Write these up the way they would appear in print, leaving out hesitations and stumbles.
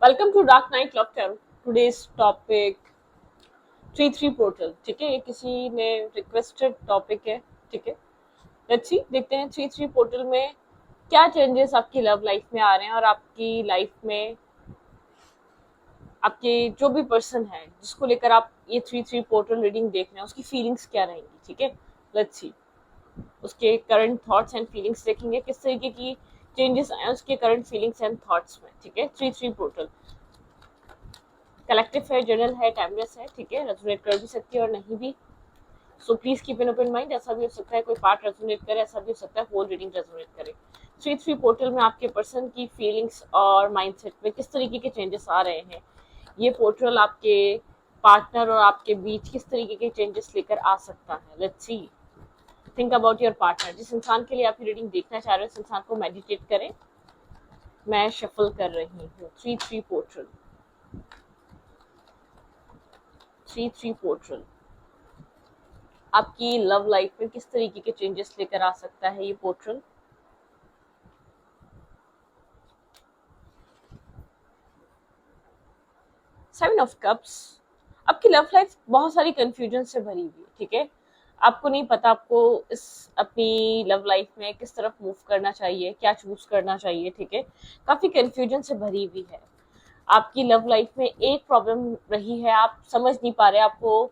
Welcome to dark night club ten. Today's topic 3-3 portal. ठीक है, ये किसी ने रिक्वेस्टेड टॉपिक है। ठीक है, लेट्स सी, देखते हैं 3-3 पोर्टल में क्या चेंजेस आपकी लव लाइफ में आ रहे हैं और आपकी लाइफ में आपके जो भी पर्सन है जिसको लेकर आप ये 3-3 पोर्टल रीडिंग देख रहे हैं उसकी फीलिंग्स क्या रहेंगी। ठीक है, लेट्स सी, उसके करंट थॉट्स एंड फीलिंग्स देखेंगे किस तरीके की चेंजेस आए उसके करंट फीलिंग्स एंड थॉट्स में। ठीक है, 3-3 पोर्टल कलेक्टिव है, जनरल है, टाइमलेस है। ठीक है, रेजोनेट कर भी सकती है और नहीं भी। So please keep an open mind. ऐसा भी हो सकता है कोई पार्ट रेजोनेट करे, ऐसा भी हो सकता है होल रीडिंग रेजोनेट करे। 3-3 पोर्टल में आपके पर्सन की फीलिंग्स और माइंडसेट में किस तरीके के चेंजेस आ रहे हैं, ये पोर्टल आपके पार्टनर और आपके बीच किस तरीके के चेंजेस लेकर आ सकता है। Let's see, think about your partner. जिस इंसान के लिए आप रीडिंग देखना चाह रहे हो उस इंसान को मेडिटेट करें। मैं शफल कर रही हूँ 3-3 पोर्टल। 3-3 पोर्टल आपकी लव लाइफ में किस तरीके के चेंजेस लेकर आ सकता है ये पोर्टल। Seven of cups. आपकी लव लाइफ बहुत सारी कंफ्यूजन से भरी हुई है। ठीक है, आपको नहीं पता आपको इस अपनी लव लाइफ में किस तरफ मूव करना चाहिए, क्या चूज करना चाहिए। ठीक है, काफी कंफ्यूजन से भरी हुई है आपकी लव लाइफ में। एक प्रॉब्लम रही है, आप समझ नहीं पा रहे आपको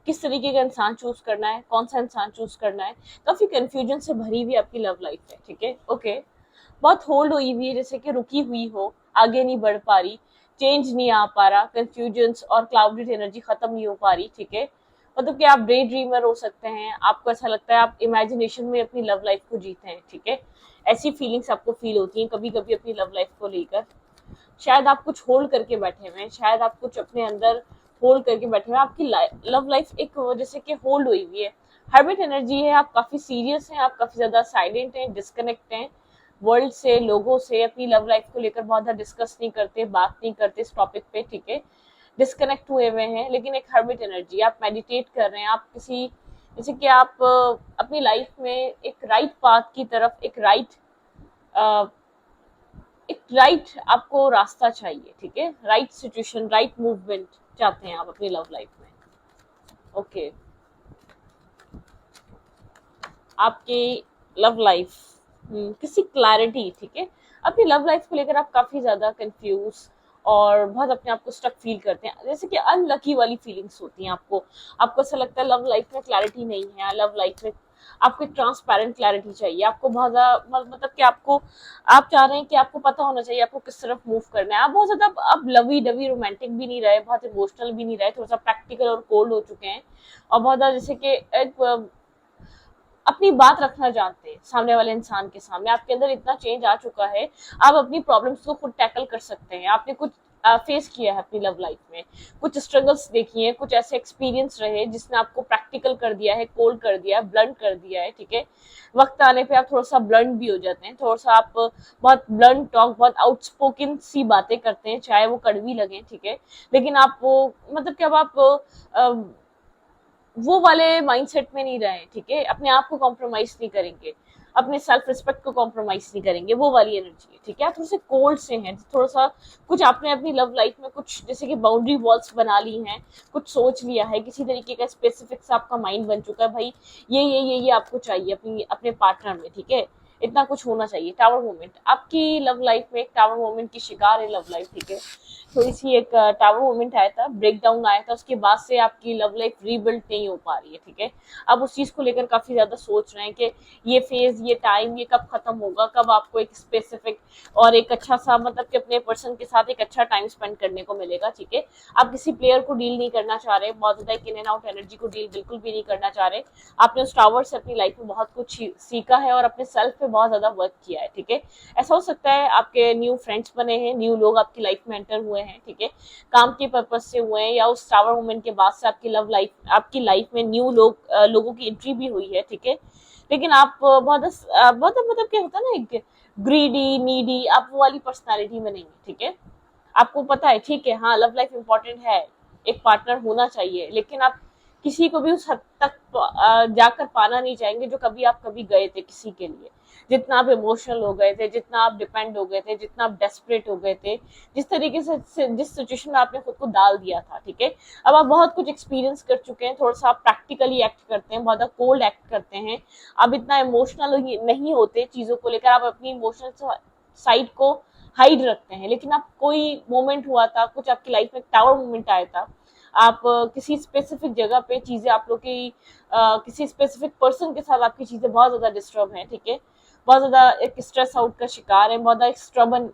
किस तरीके का इंसान चूज करना है, कौन सा इंसान चूज करना है। काफी कंफ्यूजन से भरी हुई आपकी लव लाइफ है। ठीक है, ओके, बहुत होल्ड हुई हुई है, जैसे कि रुकी हुई हो, आगे नहीं बढ़ पा रही, चेंज नहीं आ पा रहा, कंफ्यूजन और क्लाउडेड एनर्जी खत्म नहीं हो पा रही। ठीक है, मतलब कि आप डे ड्रीमर हो सकते हैं, आपको ऐसा लगता है आप इमेजिनेशन में अपनी लव लाइफ को जीते हैं। ठीक है, ऐसी फीलिंग्स आपको फील होती हैं कभी कभी अपनी लव लाइफ को लेकर। शायद आप कुछ होल्ड करके बैठे हुए हैं, शायद आप कुछ अपने अंदर होल्ड करके बैठे हुए हैं। आपकी लव लाइफ एक जैसे कि होल्ड हुई हुई है, हर्मिट एनर्जी है, आप काफी सीरियस हैं, आप काफी ज्यादा साइलेंट हैं, डिस्कनेक्ट हैं वर्ल्ड से, लोगों से, अपनी लव लाइफ को लेकर बहुत ज्यादा डिस्कस नहीं करते, बात नहीं करते इस टॉपिक पे। ठीक है, डिस्कनेक्ट हुए हुए हैं, लेकिन एक हर्मिट एनर्जी, आप मेडिटेट कर रहे हैं, आप किसी जैसे कि आप अपनी लाइफ में एक राइट पाथ की तरफ, एक राइट आपको रास्ता चाहिए। ठीक है, राइट सिचुएशन, राइट मूवमेंट चाहते हैं आप अपनी लव लाइफ में। ओके, आपकी लव लाइफ किसी क्लैरिटी। ठीक है, अपनी लव लाइफ को लेकर आप काफी ज्यादा कंफ्यूज और बहुत अपने आप को स्टक फील करते हैं, जैसे कि अनलकी वाली फीलिंग्स होती हैं आपको ऐसा लगता है लव लाइफ में क्लैरिटी नहीं है, लव लाइफ में आपको एक ट्रांसपेरेंट क्लैरिटी चाहिए, आपको बहुत ज्यादा मतलब कि आप चाह रहे हैं कि आपको पता होना चाहिए आपको किस तरफ मूव करना है। आप बहुत ज्यादा अब लवी डवी रोमांटिक भी नहीं रहे, बहुत इमोशनल भी नहीं रहे, थोड़ा सा प्रैक्टिकल और कोल्ड हो चुके हैं और बहुत ज्यादा जैसे कि एक अपनी बात रखना जानते हैं सामने वाले इंसान के सामने। आपके अंदर इतना चेंज आ चुका है, आप अपनी प्रॉब्लम्स को खुद टैकल कर सकते हैं। आपने कुछ फेस किया है अपनी लव लाइफ में, कुछ स्ट्रगल्स देखी हैं, कुछ ऐसे एक्सपीरियंस रहे जिसने आपको प्रैक्टिकल कर दिया है, कोल्ड कर दिया है, ब्लंट कर दिया है। ठीक है, वक्त आने पे आप थोड़ा सा ब्लंट भी हो जाते हैं, थोड़ा सा आप बहुत ब्लंट टॉक, बहुत आउटस्पोकन सी बातें करते हैं, चाहे वो कड़वी लगे। ठीक है, लेकिन आप वो मतलब कि अब आप वो वाले माइंडसेट में नहीं रहे। ठीक है, अपने आप को कॉम्प्रोमाइज नहीं करेंगे, अपने सेल्फ रिस्पेक्ट को कॉम्प्रोमाइज नहीं करेंगे, वो वाली एनर्जी है। ठीक है, आप थोड़े से कोल्ड से हैं, थोड़ा सा कुछ आपने अपनी लव लाइफ में कुछ जैसे कि बाउंड्री वॉल्स बना ली हैं, कुछ सोच लिया है, किसी तरीके का स्पेसिफिक सा आपका माइंड बन चुका है, भाई ये आपको चाहिए अपने पार्टनर में। ठीक है, इतना कुछ होना चाहिए। टावर मोमेंट, आपकी लव लाइफ में एक टावर मोमेंट की शिकार है लव लाइफ। ठीक है, थोड़ी सी एक टावर मोमेंट आया था, ब्रेक डाउन आया था, उसके बाद से आपकी लव लाइफ रीबिल्ड नहीं हो पा रही है। ठीक है, अब उस चीज को लेकर काफी ज्यादा सोच रहे हैं कि ये फेज, ये टाइम, ये कब खत्म होगा, कब आपको एक स्पेसिफिक और एक अच्छा सा मतलब कि अपने पर्सन के साथ एक अच्छा टाइम स्पेंड करने को मिलेगा। ठीक है, आप किसी प्लेयर को डील नहीं करना चाह रहे, बहुत ज्यादा एक इन एंड आउट एनर्जी को डील बिल्कुल भी नहीं करना चाह रहे। आपने उस टावर से अपनी लाइफ में बहुत कुछ सीखा है और अपने सेल्फ पे बहुत ज्यादा वर्क किया है। ठीक है, ऐसा हो सकता है आपके न्यू फ्रेंड्स बने हैं, न्यू लोग आपकी लाइफ में एंटर हुए हैं। ठीक है, काम के पर्पज से हुए हैं या उस टावर मोमेंट के बाद से आपकी लाइफ में न्यू लोगों की एंट्री भी हुई है। ठीक है, लेकिन आप बहुत मतलब क्या होता है ना, एक ग्रीडी नीडी, आप वो वाली पर्सनालिटी में नहीं है। ठीक है, आपको पता है, ठीक है, हाँ लव लाइफ इंपॉर्टेंट है, एक पार्टनर होना चाहिए, लेकिन आप किसी को भी उस हद तक जाकर पाना नहीं चाहेंगे जो कभी आप कभी गए थे किसी के लिए। जितना आप इमोशनल हो गए थे, जितना आप डिपेंड हो गए थे, जितना आप डेस्परेट हो गए थे, जिस तरीके से जिस सिचुएशन में आपने खुद को डाल दिया था, ठीक है। अब आप बहुत कुछ एक्सपीरियंस कर चुके हैं, थोड़ा सा आप प्रैक्टिकली एक्ट करते हैं, बहुत कोल्ड एक्ट करते हैं, अब इतना इमोशनल नहीं होते चीजों को लेकर, आप अपनी इमोशनल साइड को हाइड रखते हैं। लेकिन आप कोई मोमेंट हुआ था, कुछ आपकी लाइफ में टावर मोमेंट आया था, आप किसी स्पेसिफिक जगह पे चीजें आप लोग की किसी स्पेसिफिक पर्सन के साथ आपकी चीजें बहुत ज्यादा डिस्टर्ब हैं, ठीक है, बहुत ज्यादा एक स्ट्रेस आउट का शिकार है, बहुत ज्यादा एक स्ट्रबन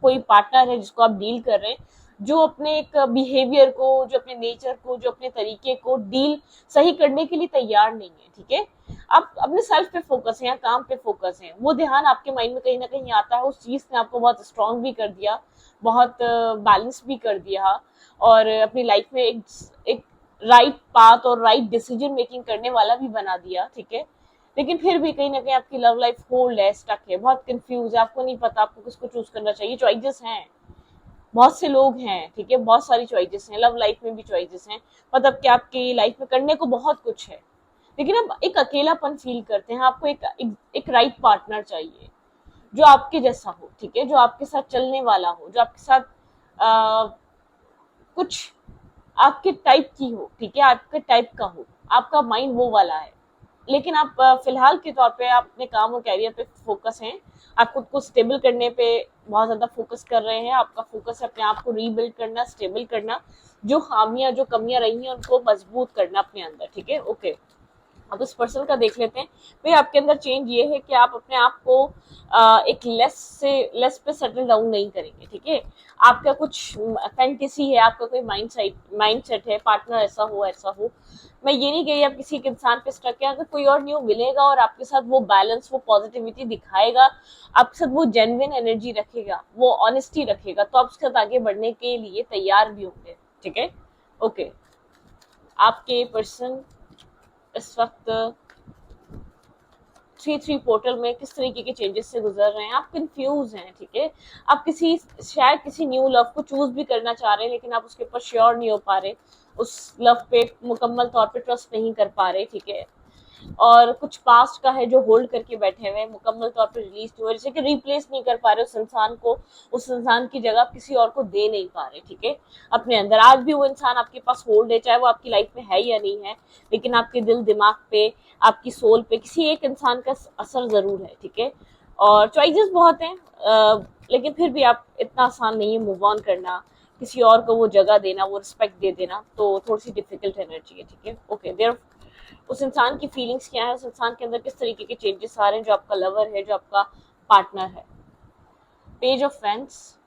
कोई पार्टनर है जिसको आप डील कर रहे हैं, जो अपने एक बिहेवियर को, जो अपने नेचर को, जो अपने तरीके को डील सही करने के लिए तैयार नहीं है, ठीक है। आप अपने सेल्फ पे फोकस है या काम पे फोकस है, वो ध्यान आपके माइंड में कहीं ना कहीं आता है, उस चीज ने आपको बहुत स्ट्रांग भी कर दिया, बहुत बैलेंस भी कर दिया, और अपनी लाइफ में एक राइट पाथ और राइट डिसीजन मेकिंग करने वाला भी बना दिया, ठीक है। लेकिन फिर भी कहीं ना कहीं आपकी लव लाइफ होल्ड है, स्टक है, बहुत कंफ्यूज है, आपको नहीं पता आपको किसको चूज करना चाहिए। चॉइसेस हैं, बहुत से लोग हैं, ठीक है, बहुत सारी चॉइसेस हैं, लव लाइफ में भी चॉइसेस हैं, मतलब कि आपकी लाइफ में करने को बहुत कुछ है, लेकिन आप एक अकेलापन फील करते हैं, आपको एक राइट पार्टनर चाहिए जो आपके जैसा हो, ठीक है, जो आपके साथ चलने वाला हो, जो आपके साथ आ, कुछ आपके टाइप की हो, ठीक है, आपके टाइप का हो, आपका माइंड वो वाला है। लेकिन आप फिलहाल के तौर पे आप अपने काम और कैरियर पे फोकस हैं, आप खुद को स्टेबल करने पे बहुत ज्यादा फोकस कर रहे हैं, आपका फोकस है अपने आप को रीबिल्ड करना, स्टेबल करना, जो खामियां जो कमियां रही हैं उनको मजबूत करना अपने अंदर, ठीक है, ओके। अब उस पर्सन का देख लेते हैं। भाई आपके अंदर चेंज ये है कि आप अपने आप को एक लेस पे सेटल डाउन नहीं करेंगे, ठीक है। आपका कुछ फैंटेसी है, आपका कोई माइंड सेट है, पार्टनर ऐसा हो। मैं ये नहीं कही आप किसी एक इंसान पे स्टक है, अगर कोई और न्यू मिलेगा और आपके साथ वो बैलेंस, वो पॉजिटिविटी दिखाएगा, आपके साथ वो जेन्युइन एनर्जी रखेगा, वो ऑनेस्टी रखेगा, तो आप उसके साथ आगे बढ़ने के लिए तैयार भी होंगे, ठीक है, ओके। आपके पर्सन इस वक्त 3-3 पोर्टल में किस तरीके के चेंजेस से गुजर रहे हैं, आप कंफ्यूज हैं, ठीक है, आप शायद किसी न्यू लव को चूज भी करना चाह रहे हैं, लेकिन आप उसके ऊपर श्योर नहीं हो पा रहे, उस लव पे मुकम्मल तौर पे ट्रस्ट नहीं कर पा रहे, ठीक है। और कुछ पास्ट का है जो होल्ड करके बैठे हुए हैं, मुकम्मल तौर पे रिलीज नहीं हो रहे, जैसे कि रिप्लेस नहीं कर पा रहे उस इंसान को, उस इंसान की जगह किसी और को दे नहीं पा रहे, ठीक है। अपने अंदर आज भी वो इंसान आपके पास होल्ड है, चाहे वो आपकी लाइफ में है या नहीं है, लेकिन आपके दिल दिमाग पे, आपकी सोल पे किसी एक इंसान का असर जरूर है, ठीक है। और चॉइसेस बहुत हैं, लेकिन फिर भी आप इतना आसान नहीं है मूव ऑन करना, किसी और को वो जगह देना, वो रिस्पेक्ट दे देना, तो थोड़ी सी डिफिकल्ट एनर्जी है, ठीक है, ओके। देयर उस इंसान की फीलिंग्स क्या है, उस इंसान के अंदर किस तरीके के चेंजेस आ रहे हैं, जो आपका लवर है, जो आपका पार्टनर है। पेज ऑफ फैंस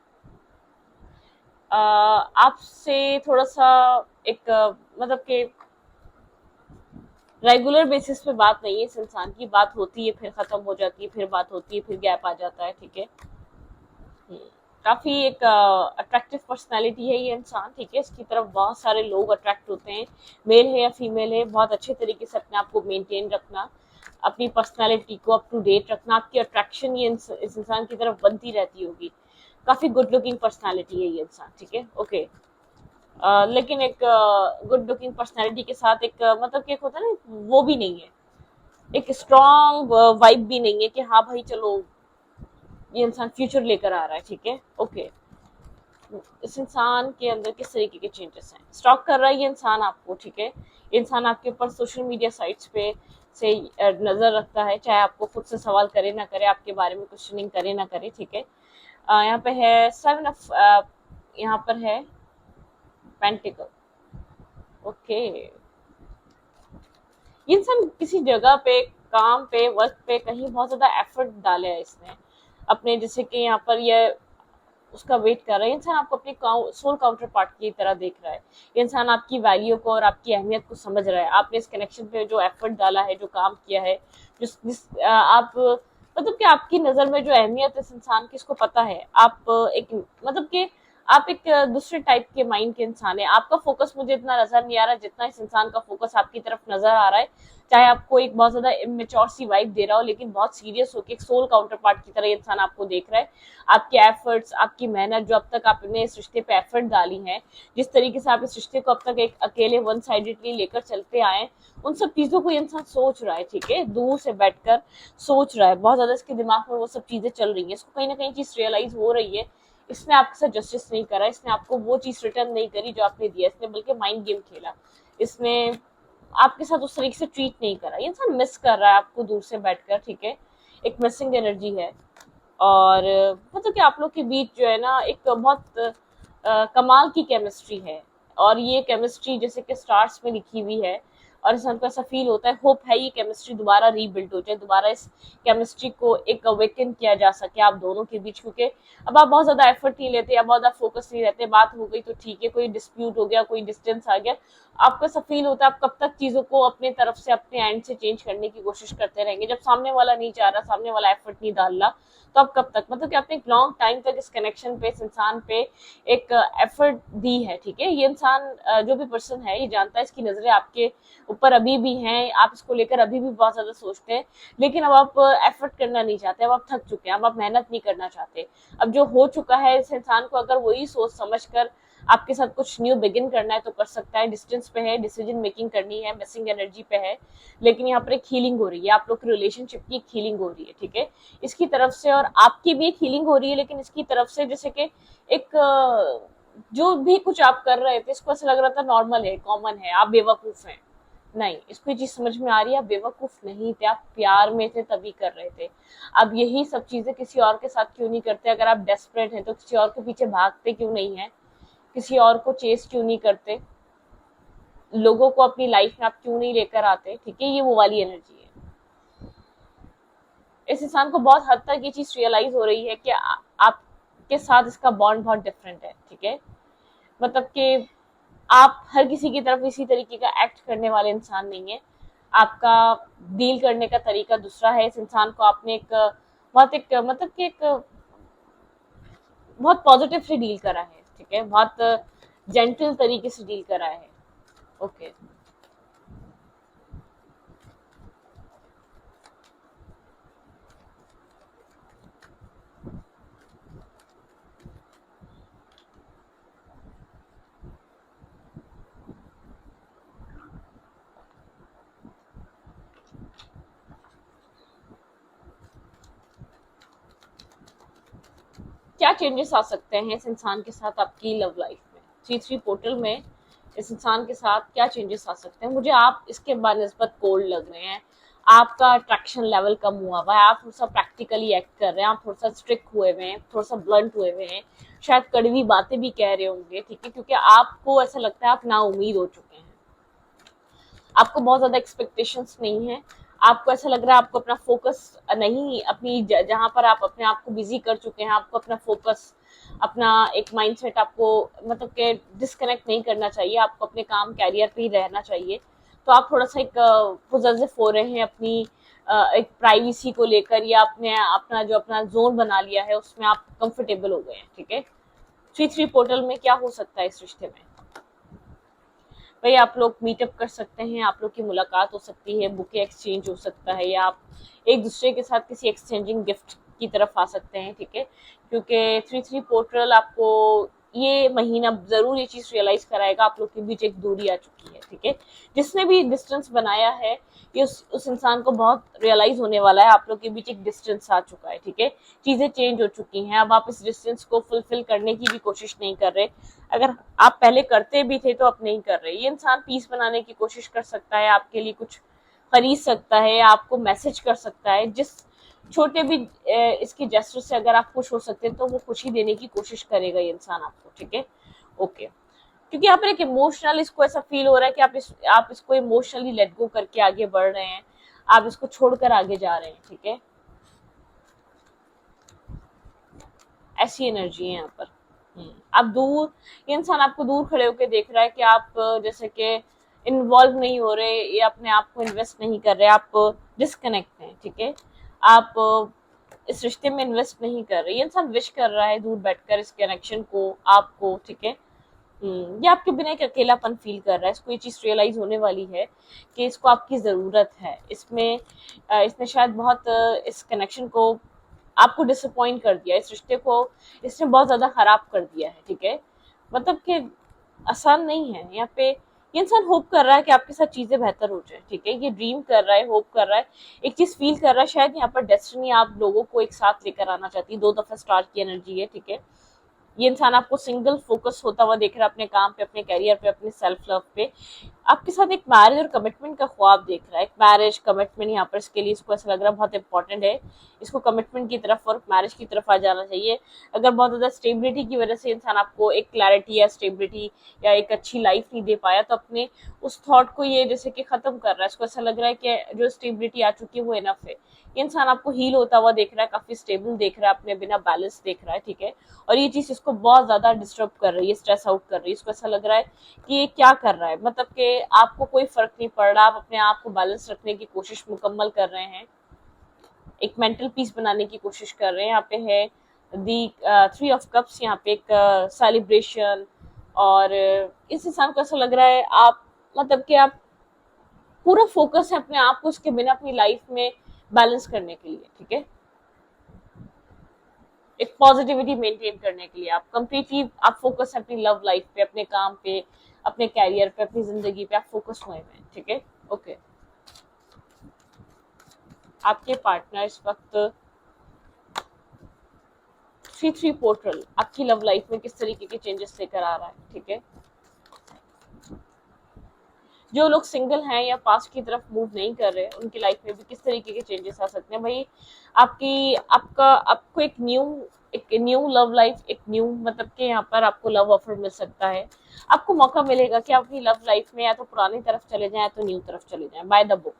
आपसे थोड़ा सा एक मतलब कि रेगुलर बेसिस पे बात नहीं है, इस इंसान की बात होती है, फिर खत्म हो जाती है, फिर बात होती है, फिर गैप आ जाता है, ठीक है। काफी एक अट्रैक्टिव पर्सनालिटी है ये इंसान, ठीक है, इसकी तरफ बहुत सारे लोग अट्रैक्ट होते हैं, मेल है या फीमेल है, बहुत अच्छे तरीके से अपने आप को मेंटेन रखना, अपनी पर्सनालिटी को अप टू डेट रखना, आपकी अट्रैक्शन ये इस इंसान की तरफ बनती रहती होगी, काफी गुड लुकिंग पर्सनालिटी है ये इंसान, ठीक है, ओके। लेकिन एक गुड लुकिंग पर्सनालिटी के साथ एक मतलब कि एक होता है ना, वो भी नहीं है, एक स्ट्रॉन्ग वाइब भी नहीं है कि हाँ भाई चलो ये इंसान फ्यूचर लेकर आ रहा है, ठीक है, ओके। इस इंसान के अंदर किस तरीके के चेंजेस हैं, स्टॉक कर रहा है ये इंसान आपको, ठीक है, ये इंसान आपके ऊपर सोशल मीडिया साइट्स पे से नजर रखता है, चाहे आपको खुद से सवाल करे ना करे, आपके बारे में क्वेश्चनिंग करे ना करे, ठीक है। यहाँ पे है 7 ऑफ यहाँ पर है पेंटिकल, ओके। ये इंसान किसी जगह पे, काम पे, वर्क पे कहीं बहुत ज्यादा एफर्ट डाले है इसने अपने, जैसे कि यहाँ पर ये उसका वेट कर रहा है, इंसान आपको अपने सोल काउंटर पार्ट की तरह देख रहा है, ये इंसान आपकी वैल्यू को और आपकी अहमियत को समझ रहा है, आपने इस कनेक्शन पे जो एफर्ट डाला है, जो काम किया है, आप मतलब कि आपकी नजर में जो अहमियत इस इंसान की, इसको पता है, आप एक मतलब कि आप एक दूसरे टाइप के माइंड के इंसान है। आपका फोकस मुझे इतना नजर नहीं आ रहा जितना इस इंसान का फोकस आपकी तरफ नजर आ रहा है। चाहे आपको एक बहुत ज्यादा इमेच्योर सी वाइब दे रहा हो, लेकिन बहुत सीरियस होकर एक सोल काउंटर पार्ट की तरह ये इंसान आपको देख रहा है। आपके एफर्ट्स, आपकी मेहनत, जो अब तक आपने इस रिश्ते पे एफर्ट डाली है, जिस तरीके से आप इस रिश्ते को अब तक एक अकेले वन साइडेडली लेकर चलते आए, उन सब चीजों को ये इंसान सोच रहा है, ठीक है, दूर से बैठकर सोच रहा है। बहुत ज्यादा इसके दिमाग में वो सब चीजें चल रही है, इसको कहीं ना कहीं चीज रियलाइज हो रही है। इसने आपके साथ जस्टिस नहीं करा, इसने आपको वो चीज रिटर्न नहीं करी जो आपने दिया, इसने बल्कि माइंड गेम खेला, इसने आपके साथ उस तरीके से ट्रीट नहीं करा। ये इंसान मिस कर रहा है आपको दूर से बैठकर, ठीक है, एक मिसिंग एनर्जी है। और मतलब कि आप लोग के बीच जो है ना एक बहुत कमाल की केमिस्ट्री है, और ये केमिस्ट्री जैसे कि स्टार्स में लिखी हुई है, और इंसान को ऐसा फील होता है, होप है ये केमिस्ट्री दोबारा रीबिल्ड हो जाए, दोबारा इस केमिस्ट्री को एक अवेकन किया जा सके आप दोनों के बीच। क्योंकि अब आप बहुत ज्यादा एफर्ट नहीं लेते, अब बहुत ज्यादा फोकस नहीं रहते, बात हो गई तो ठीक है, कोई डिस्प्यूट हो गया, कोई डिस्टेंस आ गया, आपको ऐसा फील होता है आप कब तक चीजों को अपने तरफ से, अपने एंड से चेंज करने की कोशिश करते रहेंगे। जब सामने वाला नहीं चाह रहा, सामने वाला एफर्ट नहीं डाल रहा, तो आप कब तक, मतलब कि आपने एक लॉन्ग टाइम तक इस कनेक्शन पे, इस इंसान पे एक एफर्ट दी है, ठीक है। ये इंसान जो भी पर्सन है ये जानता है, इसकी नजरें आपके ऊपर अभी भी हैं, आप इसको लेकर अभी भी बहुत ज्यादा सोचते हैं, लेकिन अब आप एफर्ट करना नहीं चाहते, अब आप थक चुके हैं, अब आप मेहनत नहीं करना चाहते। अब जो हो चुका है, इस इंसान को अगर वही सोच समझ कर आपके साथ कुछ न्यू बिगिन करना है तो कर सकता है। डिस्टेंस पे है, डिसीजन मेकिंग करनी है, मिसिंग एनर्जी पे है, लेकिन यहाँ पर एक हीलिंग हो रही है, आप लोग की रिलेशनशिप की एक हीलिंग हो रही है, ठीक है, इसकी तरफ से, और आपकी भी एक हीलिंग हो रही है, लेकिन इसकी तरफ से जैसे कि एक जो भी कुछ आप कर रहे थे, इसको ऐसा लग रहा था नॉर्मल है, कॉमन है, आप बेवकूफ हैं। नहीं, इसको ये चीज समझ में आ रही है, आप बेवकूफ नहीं थे, आप प्यार में थे तभी कर रहे थे। अब यही सब चीजें किसी और के साथ क्यों नहीं करते? अगर आप डेस्परेट हैं तो किसी और के पीछे भागते क्यों नहीं है? किसी और को चेस क्यों नहीं करते? लोगों को अपनी लाइफ में आप क्यों नहीं लेकर आते? ठीक है, ये वो वाली एनर्जी है। इस इंसान को बहुत हद तक ये चीज रियलाइज हो रही है कि आपके साथ इसका बॉन्ड बहुत डिफरेंट है, ठीक है, मतलब कि आप हर किसी की तरफ इसी तरीके का एक्ट करने वाले इंसान नहीं है। आपका डील करने का तरीका दूसरा है। इस इंसान को आपने एक बहुत एक मतलब कि एक बहुत पॉजिटिव से डील करा है, ठीक है, बहुत जेंटल तरीके से डील करा है। ओके, क्या चेंजेस आ सकते हैं इस इंसान के साथ आपकी लव लाइफ में? 3-3 पोर्टल में इस इंसान के साथ क्या चेंजेस आ सकते हैं? मुझे आप इसके बानिस्बत कोल्ड लग रहे हैं, आपका अट्रैक्शन लेवल कम हुआ हुआ है, आप थोड़ा सा प्रैक्टिकली एक्ट कर रहे हैं, आप थोड़ा सा स्ट्रिक्ट हुए हुए हैं, थोड़ा सा ब्लंट हुए हुए हैं, शायद कड़वी बातें भी कह रहे होंगे, ठीक है, क्योंकि आपको ऐसा लगता है आप ना उम्मीद हो चुके हैं, आपको बहुत ज्यादा एक्सपेक्टेशंस नहीं है, आपको ऐसा लग रहा है आपको अपना फोकस नहीं, अपनी जहां पर आप अपने आप को बिजी कर चुके हैं, आपको अपना फोकस, अपना एक माइंडसेट आपको मतलब के डिस्कनेक्ट नहीं करना चाहिए, आपको अपने काम कैरियर पे ही रहना चाहिए। तो आप थोड़ा सा एक पोजेसिव हो रहे हैं अपनी एक प्राइवेसी को लेकर, या अपने अपना जो अपना जोन बना लिया है उसमें आप कंफर्टेबल हो गए हैं, ठीक है। 3-3 पोर्टल में क्या हो सकता है इस रिश्ते में? भाई आप लोग मीटअप कर सकते हैं, आप लोग की मुलाकात हो सकती है, बुके एक्सचेंज हो सकता है, या आप एक दूसरे के साथ किसी एक्सचेंजिंग गिफ्ट की तरफ आ सकते हैं, ठीक है, क्योंकि 3-3 पोर्टल आपको ये महीना जरूर ये चीज रियलाइज कराएगा आप लोग के बीच एक दूरी आ चुकी है, ठीक है। जिसने भी डिस्टेंस बनाया है, ये उस इंसान को बहुत रियलाइज होने वाला है आप लोग के बीच एक डिस्टेंस आ चुका है, ठीक है, चीजें चेंज हो चुकी हैं, अब आप इस डिस्टेंस को फुलफिल करने की भी कोशिश नहीं कर रहे, अगर आप पहले करते भी थे तो अब नहीं कर रहे। ये इंसान पीस बनाने की कोशिश कर सकता है, आपके लिए कुछ खरीद सकता है, आपको मैसेज कर सकता है, जिस छोटे भी इसके जेस्चर से अगर आप खुश हो सकते हैं तो वो खुशी देने की कोशिश करेगा ये इंसान आपको, ठीक है। ओके, क्योंकि यहाँ पर एक इमोशनल इसको ऐसा फील हो रहा है कि आप इसको इमोशनली लेट गो करके आगे बढ़ रहे हैं, आप इसको छोड़कर आगे जा रहे हैं, ठीक है, ऐसी एनर्जी है यहाँ पर। आप दूर, ये इंसान आपको दूर खड़े होकर देख रहा है कि आप जैसे कि इन्वॉल्व नहीं हो रहे या अपने आप को इन्वेस्ट नहीं कर रहे, आप डिस्कनेक्ट हैं, ठीक है, आप इस रिश्ते में इन्वेस्ट नहीं कर रहे, ये इंसान विश कर रहा है दूर बैठकर इस कनेक्शन को, आपको, ठीक है। ये आपके बिना एक अकेलापन फील कर रहा है, इसको ये चीज रियलाइज होने वाली है कि इसको आपकी जरूरत है। इसने शायद बहुत इस कनेक्शन को आपको डिसअपॉइंट कर दिया, इस रिश्ते को इसने बहुत ज्यादा खराब कर दिया है, ठीक है। मतलब कि आसान नहीं है यहाँ पे। ये इंसान होप कर रहा है कि आपके साथ चीजें बेहतर हो जाए, ठीक है। ये ड्रीम कर रहा है, होप कर रहा है, एक चीज फील कर रहा है, शायद यहाँ पर डेस्टिनी आप लोगों को एक साथ लेकर आना चाहती है। 2 दफा स्टार की एनर्जी है, ठीक है। ये इंसान आपको सिंगल फोकस होता हुआ देख रहा है, अपने काम पे, अपने करियर पे, अपने सेल्फ लव पे। आपके साथ एक मैरिज और कमिटमेंट का ख्वाब देख रहा है, एक मैरिज कमिटमेंट यहाँ पर इसके लिए इसको ऐसा लग रहा है बहुत इंपॉर्टेंट है। इसको कमिटमेंट की तरफ और मैरिज की तरफ आ जाना चाहिए। अगर बहुत ज्यादा स्टेबिलिटी की वजह से इंसान आपको एक क्लैरिटी या स्टेबिलिटी या एक अच्छी लाइफ नहीं दे पाया, तो अपने उस थॉट को ये जैसे कि खत्म कर रहा है। इसको ऐसा लग रहा है कि जो स्टेबिलिटी आ चुकी है वो इनफ है। ये इंसान आपको हील होता हुआ देख रहा है, काफी स्टेबल देख रहा है, अपने बिना बैलेंस देख रहा है, ठीक है। और ये चीज इसको बहुत ज्यादा डिस्टर्ब कर रही है, स्ट्रेस आउट कर रही है। इसको ऐसा लग रहा है कि ये क्या कर रहा है, मतलब कि आपको कोई फर्क नहीं पड़ रहा, आप अपने आप को बैलेंस रखने की कोशिश मुकम्मल कर रहे हैं, एक मेंटल पीस बनाने की कोशिश कर रहे हैं। यहाँ पे है दी 3 ऑफ कप्स, यहाँ पे एक सेलिब्रेशन। और इस इंसान को ऐसा लग रहा है आप, मतलब कि आप पूरा फोकस है अपने आप को उसके बिना अपनी लाइफ में बैलेंस करने के लिए, ठीक है। एक पॉजिटिविटी मेंटेन करने के लिए आप कंप्लीटली आप फोकस है अपनी लव लाइफ पे, अपने काम पे, अपने कैरियर पे, अपनी जिंदगी पे आप फोकस हुए हैं, ठीक है। ओके, आपके पार्टनर इस वक्त 3-3 पोर्टल आपकी लव लाइफ में किस तरीके के चेंजेस लेकर आ रहा है, ठीक है। जो लोग सिंगल हैं या पास्ट की तरफ मूव नहीं कर रहे, उनकी लाइफ में भी किस तरीके के चेंजेस आ सकते हैं भाई। आपको एक न्यू लव लाइफ, एक न्यू, मतलब कि यहाँ पर आपको लव ऑफर मिल सकता है। आपको मौका मिलेगा कि आप अपनी लव लाइफ में या तो पुरानी तरफ चले जाएं या तो न्यू तरफ चले जाएं, बाय द बुक।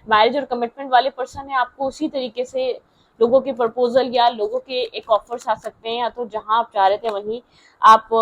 मैरिज और कमिटमेंट वाले पर्सन है, आपको उसी तरीके से लोगों के प्रपोजल या लोगों के एक ऑफर्स आ सकते हैं, या तो जहां आप जा रहे थे वहीं आप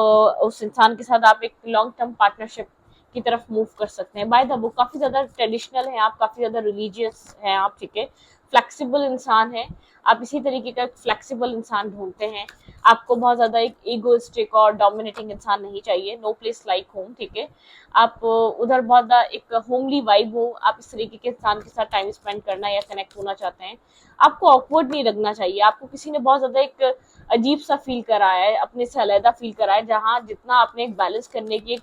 उस इंसान के साथ आप एक लॉन्ग टर्म पार्टनरशिप की तरफ मूव कर सकते हैं। बाय द बुक काफी ज्यादा ट्रेडिशनल है आप, काफी ज्यादा रिलीजियस हैं आप, ठीक है। फ्लेक्सिबल इंसान है आप, इसी तरीके का फ्लेक्सिबल इंसान ढूंढते हैं। आपको बहुत ज्यादा एक ईगोइस्टिक और डोमिनेटिंग इंसान नहीं चाहिए, नो प्लेस लाइक होम, ठीक है। आप उधर बहुत ज्यादा एक होमली वाइब हो, आप इस तरीके के इंसान के साथ टाइम स्पेंड करना या कनेक्ट होना चाहते हैं। आपको ऑकवर्ड नहीं लगना चाहिए, आपको किसी ने बहुत ज्यादा एक अजीब सा फील कराया है, अपने से अलहदा फील कराया है, जहाँ जितना आपने एक बैलेंस करने की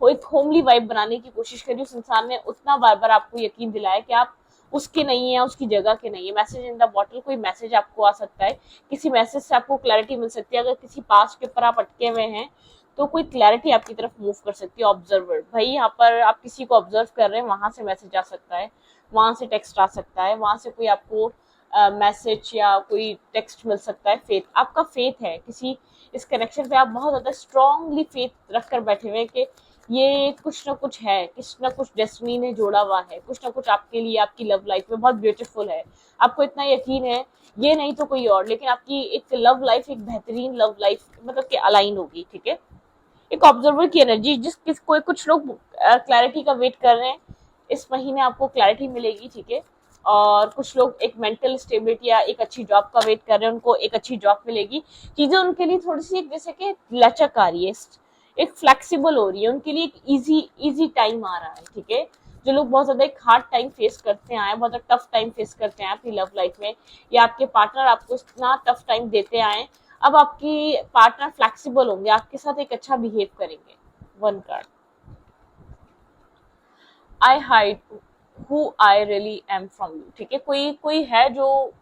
एक होमली वाइब बनाने की कोशिश करी, उस इंसान ने उतना बार बार आपको यकीन दिलाया कि आप उसके नहीं है, उसकी जगह के नहीं है। मैसेज इन द बॉटल, कोई मैसेज आपको आ सकता है, किसी मैसेज से आपको क्लैरिटी मिल सकती है। अगर किसी पास्ट के ऊपर आप अटके हुए हैं तो कोई क्लैरिटी आपकी तरफ मूव कर सकती है। ऑब्जर्वर भाई, यहाँ पर आप किसी को ऑब्जर्व कर रहे हैं, वहां से मैसेज आ सकता है, वहां से टेक्स्ट आ सकता है, वहां से कोई आपको मैसेज या कोई टेक्स्ट मिल सकता है। फेथ, आपका फेथ है किसी इस कनेक्शन पे, आप बहुत ज्यादा स्ट्रांगली फेथ रखकर बैठे हुए कि ये कुछ ना कुछ है, कुछ ना कुछ डेस्टिनी ने जोड़ा हुआ है, कुछ ना कुछ आपके लिए आपकी लव लाइफ में बहुत ब्यूटीफुल है। आपको इतना यकीन है, ये नहीं तो कोई और, लेकिन आपकी एक लव लाइफ, एक बेहतरीन लव लाइफ मतलब कि अलाइन होगी, ठीक है। एक ऑब्जर्वर की एनर्जी, कोई कुछ लोग क्लैरिटी का वेट कर रहे हैं, इस महीने आपको क्लैरिटी मिलेगी, ठीक है। और कुछ लोग एक मेंटल स्टेबिलिटी या एक अच्छी जॉब का वेट कर रहे हैं, उनको एक अच्छी जॉब मिलेगी। चीजें उनके लिए थोड़ी सी जैसे कि लचक आ रही है, एक फ्लेक्सिबल हो रही है उनके लिए, एक इजी टाइम आ रहा है, ठीक है। जो लोग बहुत ज्यादा एक हार्ड टाइम फेस करते आए, बहुत ज्यादा टफ टाइम फेस करते हैं अपनी लव लाइफ में, या आपके पार्टनर आपको इतना टफ टाइम देते आए, अब आपकी पार्टनर फ्लेक्सिबल होंगे, आपके साथ एक अच्छा बिहेव करेंगे। 1 card, I hide who I really am from you, ठीक है। कोई है जो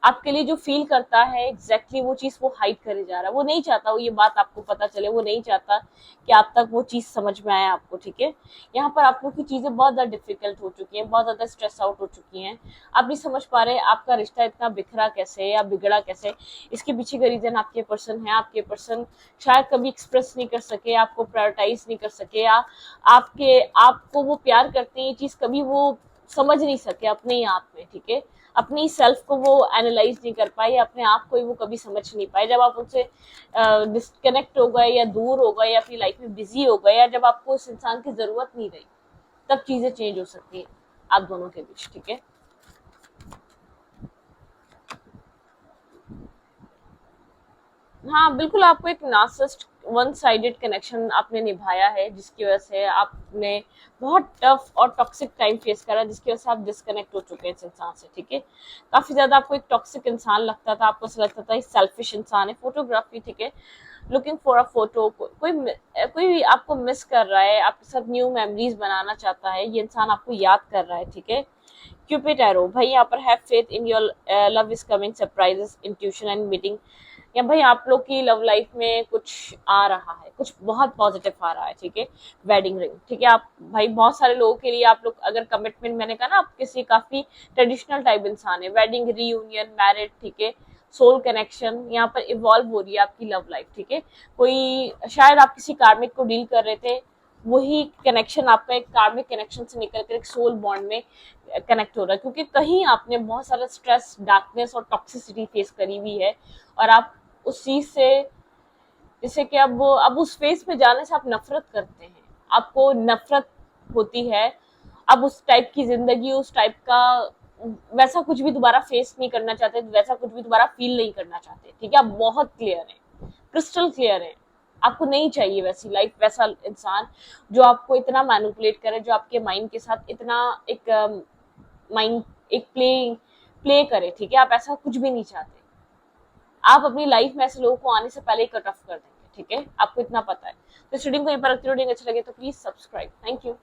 आपके लिए जो फील करता है एग्जैक्टली वो चीज वो हाइड करे जा रहा है, वो नहीं चाहता वो ये बात आपको पता चले, वो नहीं चाहता कि आप तक वो चीज समझ में आए आपको, ठीक है। यहाँ पर आप लोग की चीजें बहुत ज्यादा डिफिकल्ट हो चुकी हैं, बहुत ज्यादा स्ट्रेस आउट हो चुकी हैं, आप नहीं समझ पा रहे आपका रिश्ता इतना बिखरा कैसे या बिगड़ा कैसे। इसके पीछे का रीजन आपके पर्सन है, आपके पर्सन शायद कभी एक्सप्रेस नहीं कर सके, आपको प्रायोरिटाइज नहीं कर सके, या आपको वो प्यार करते हैं ये चीज कभी वो समझ नहीं सके अपने ही आप में, ठीक है। अपनी सेल्फ को वो एनालाइज नहीं कर पाए, अपने आप को ही वो कभी समझ नहीं पाए। जब आप उनसे डिस्कनेक्ट हो गए या दूर हो गए या अपनी लाइफ में बिजी हो गए, या जब आपको उस इंसान की जरूरत नहीं रही, तब चीजें चेंज हो सकती है आप दोनों के बीच, ठीक है। हाँ बिल्कुल, आपको एक नार्सिसिस्ट वन साइडेड कनेक्शन आपने निभाया है, जिसकी वजह से आपने बहुत टफ और टॉक्सिक टाइम फेस करा, जिसकी वजह से आप डिस्कनेक्ट हो चुके हैं इस इंसान से, ठीक है। काफी ज्यादा आपको एक टॉक्सिक इंसान लगता था, आपको ऐसा लगता था ये सेल्फिश इंसान है, फोटोग्राफी, ठीक है, लुकिंग फॉर अ फोटो, कोई आपको मिस कर रहा है, आपके साथ न्यू मेमोरीज बनाना चाहता है, ये इंसान आपको याद कर रहा है, ठीक है। क्यूपिड एरो भाई यहाँ पर, have faith in your love is coming, surprises, intuition and meeting, या भाई आप लोग की लव लाइफ में कुछ आ रहा है, कुछ बहुत पॉजिटिव आ रहा है, ठीक है। वेडिंग रिंग, ठीक है, आप भाई बहुत सारे लोगों के लिए आप लोग अगर कमिटमेंट, मैंने कहा ना आप किसी काफी ट्रेडिशनल टाइप इंसान है, वेडिंग, रीयूनियन, मैरिड, ठीक है, सोल कनेक्शन यहाँ पर इवॉल्व हो रही है आपकी लव लाइफ, ठीक है। कोई शायद आप किसी कार्मिक को डील कर रहे थे, वही कनेक्शन आपका एक कार्मिक कनेक्शन से निकलकर एक सोल बॉन्ड में कनेक्ट हो रहा है, क्योंकि कहीं आपने बहुत सारा स्ट्रेस, डार्कनेस और टॉक्सिसिटी फेस करी हुई है, और आप उस चीज से, जैसे कि अब उस फेज में जाने से आप नफरत करते हैं, आपको नफरत होती है, अब उस टाइप की जिंदगी, उस टाइप का वैसा कुछ भी दोबारा फेस नहीं करना चाहते, वैसा कुछ भी दोबारा फील नहीं करना चाहते, ठीक है। आप बहुत क्लियर हैं, क्रिस्टल क्लियर हैं, आपको नहीं चाहिए वैसी लाइफ, वैसा इंसान जो आपको इतना मैनिपुलेट करे, जो आपके माइंड के साथ इतना एक माइंड एक प्ले करे, ठीक है। आप ऐसा कुछ भी नहीं चाहते, आप अपनी लाइफ में ऐसे लोगों को आने से पहले ही कट ऑफ कर देंगे, ठीक है, आपको इतना पता है। तो इस रीडिंग को यहीं पर रखती हूँ, रीडिंग अच्छा लगे तो प्लीज सब्सक्राइब, थैंक यू।